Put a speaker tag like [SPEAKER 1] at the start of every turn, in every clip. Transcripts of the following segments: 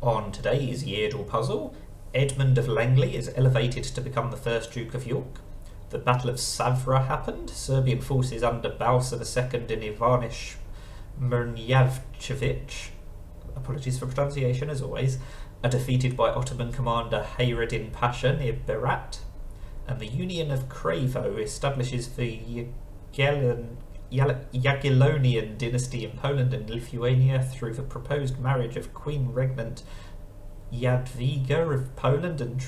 [SPEAKER 1] On today's Yeardle puzzle, Edmund of Langley is elevated to become the first Duke of York. The Battle of Savra happened. Serbian forces under Bausa II and Ivanish Mrnjavcevic, apologies for pronunciation as always, are defeated by Ottoman commander Hayreddin Pasha near Berat. And the Union of Cravo establishes the Jagiellonian dynasty in Poland and Lithuania through the proposed marriage of Queen Regnant Jadwiga of Poland and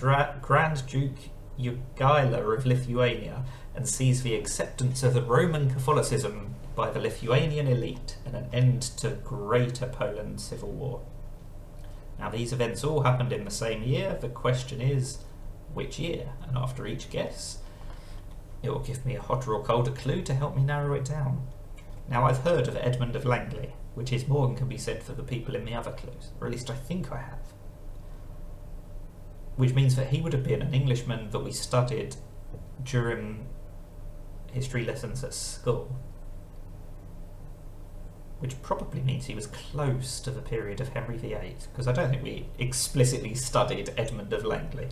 [SPEAKER 1] Grand Duke Jogaila of Lithuania, and sees the acceptance of the Roman Catholicism by the Lithuanian elite and an end to Greater Poland civil war. Now these events all happened in the same year. The question is, which year? And after each guess, it will give me a hotter or colder clue to help me narrow it down. Now I've heard of Edmund of Langley, which is more than can be said for the people in the other clues, or at least I think I have. Which means that he would have been an Englishman that we studied during history lessons at school. Which probably means he was close to the period of Henry VIII, because I don't think we explicitly studied Edmund of Langley.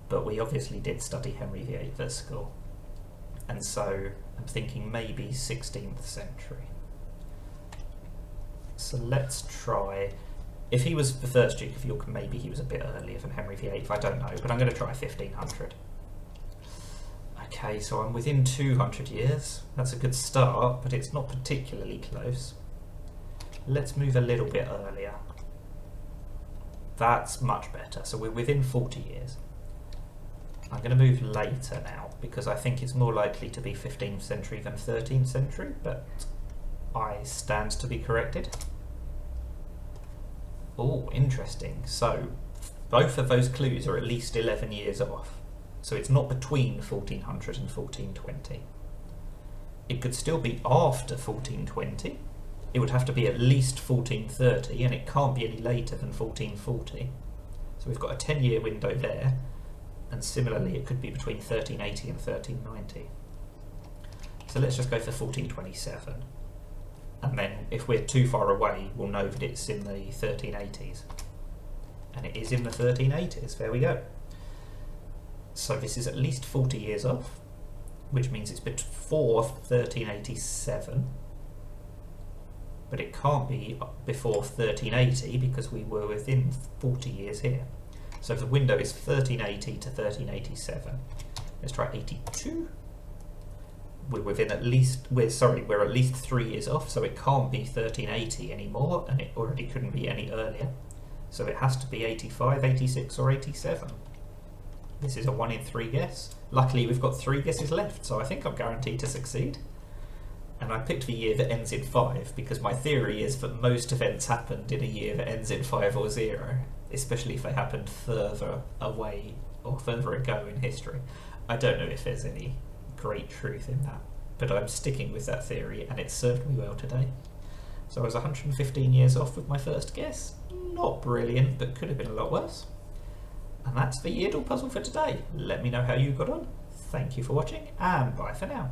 [SPEAKER 1] But we obviously did study Henry VIII at school. And so I'm thinking maybe 16th century. So let's try. If he was the first Duke of York, maybe he was a bit earlier than Henry VIII, I don't know, but I'm going to try 1500. Okay, so I'm within 200 years. That's a good start, but it's not particularly close. Let's move a little bit earlier. That's much better. So we're within 40 years. I'm going to move later now, because I think it's more likely to be 15th century than 13th century, but I stand to be corrected. Oh, interesting. So both of those clues are at least 11 years off. So it's not between 1400 and 1420. It could still be after 1420. It would have to be at least 1430, and it can't be any later than 1440. So we've got a 10-year window there. And similarly, it could be between 1380 and 1390. So let's just go for 1427. And then if we're too far away, we'll know that it's in the 1380s. And it is in the 1380s. There we go. So this is at least 40 years off, which means it's before 1387. But it can't be before 1380 because we were within 40 years here. So the window is 1380 to 1387. Let's try 82. We're at least 3 years off, so it can't be 1380 anymore, and it already couldn't be any earlier. So it has to be 85, 86, or 87. This is a 1 in 3 guess. Luckily we've got 3 guesses left, so I think I'm guaranteed to succeed. And I picked the year that ends in 5 because my theory is that most events happened in a year that ends in 5 or 0. Especially if they happened further away or further ago in history. I don't know if there's any great truth in that, but I'm sticking with that theory and it served me well today. So I was 115 years off with my first guess. Not brilliant, but could have been a lot worse. And that's the Yeardle puzzle for today. Let me know how you got on. Thank you for watching, and bye for now.